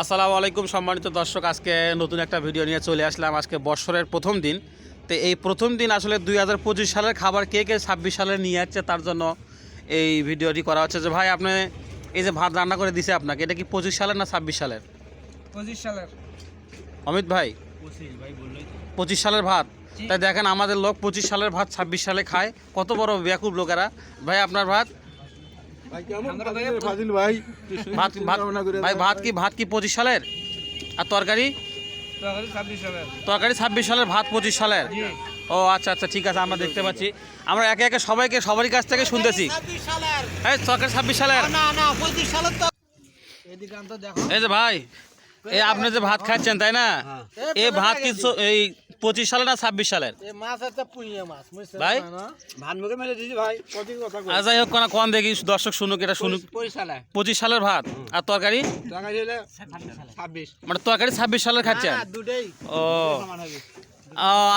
আসসালামু আলাইকুম সম্মানিত দর্শক, আজকে নতুন একটা ভিডিও নিয়ে চলে আসলাম। আজকে বছরের প্রথম দিন। তো এই প্রথম দিন আসলে 2025 সালের খাবার কে কে 26 সালে নিয়ে যাচ্ছে, তার জন্য এই ভিডিওটি করা হচ্ছে। যে ভাই, আপনি এই যে ভাত রান্না করে দিছে আপনাকে, এটা কি 25 সালের না 26 সালের? 25 সালের। অমিত ভাই, 25 সালের ভাত। তাই দেখেন, আমাদের লোক 25 সালের ভাত 26 সালে খায়। কত বড় বেয়াকুব লোকেরা। ভাই, আপনার ভাত ভাত কি 25 সালের? আর তরকারি? তরকারি 26 সালের, ভাত 25 সালের। ও আচ্ছা আচ্ছা, ঠিক আছে, আমরা দেখতে পাচ্ছি। আমরা একে একে সবারই কাছ থেকে শুনতেছি। এই তরকারি 26 সালের। এই যে ভাই, এই আপনি যে ভাত খাচ্ছেন, তাই না? এই ভাত কি এই 25 সালের না 26 সালের? ভাই যাই হোক, কোন দেখি দর্শক শুনুক, এটা শুনুক। 25 সালের ভাত। আর তরকারি? মানে তরকারি 26 সালের খাচ্ছেন? ও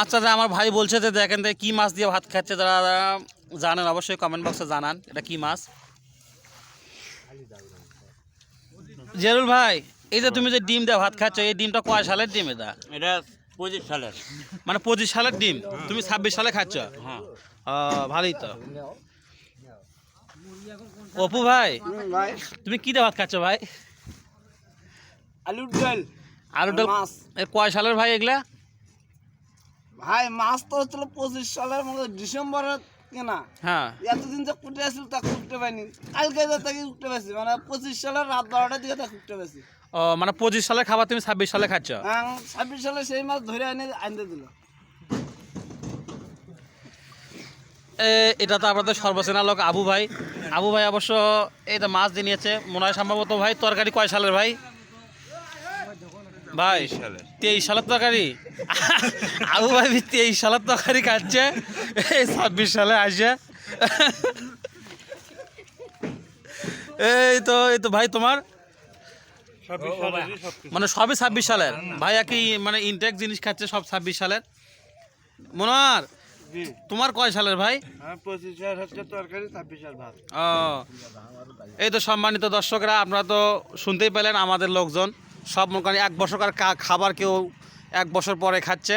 আচ্ছা, আমার ভাই বলছে যে দেখেন কি মাছ দিয়ে ভাত খাচ্ছে। যারা জানেন অবশ্যই কমেন্ট বক্সে জানান এটা কি মাছ। জেরুল ভাই, এই যে তুমি যে ডিম দিয়ে ভাত খাচ্ছ, এই ডিমটা কয় সালের ডিম? এটা 25 সালের। মানে 25 সালের ডিম তুমি 26 সালে খাচ্ছ? হ্যাঁ, ভালোই তো। অপু ভাই, তুমি কি দিয়ে ভাত খাচ্ছ ভাই? আলুর ডাল। আলুর ডাল। কয় সালের ভাই এগুলা? ভাই মাছ তো হচ্ছিল 25 সালের মধ্যে ডিসেম্বরের কেনা। হ্যাঁ, এতদিন যে কুটে আসছিল তা কুটতে পাইনি, কালকে তাকে কুটতে পাইছি, মানে 25 সালের রাত 12টার দিকে তা কুটতে পাইছি। মানে 25 সালের খাবার তুমি 26 সালে খাচ্ছ? 26 সালে সেই মাছ ধরে আনতে দিল। এটা তো আপনাদের সর্বসেনা লোক আবু ভাই। আবু ভাই অবশ্য এটা মাছ দিয়ে নিয়েছে মনে হয় সম্ভবত। ভাই, তরকারি কয় সালের ভাই? ভাই 23 সালের তরকারি। আবু ভাই 23 সালের তরকারি খাচ্ছে, এই 26 সালে আসে। এই তো ভাই, তোমার মানে সবই 26 সালের ভাই। একই মানে ইনটেক জিনিস খাচ্ছে সব 26 সালের। মনোয়ার, তোমার কয় সালের ভাই? 25 সাল হচ্ছে তরকারি, 26 সাল ভাত। এই তো সম্মানিত দর্শকরা, আপনারা তো শুনতেই পেলেন আমাদের লোকজন সব মনে করেন 1 বছরকার খাবার কেউ 1 বছর পরে খাচ্ছে।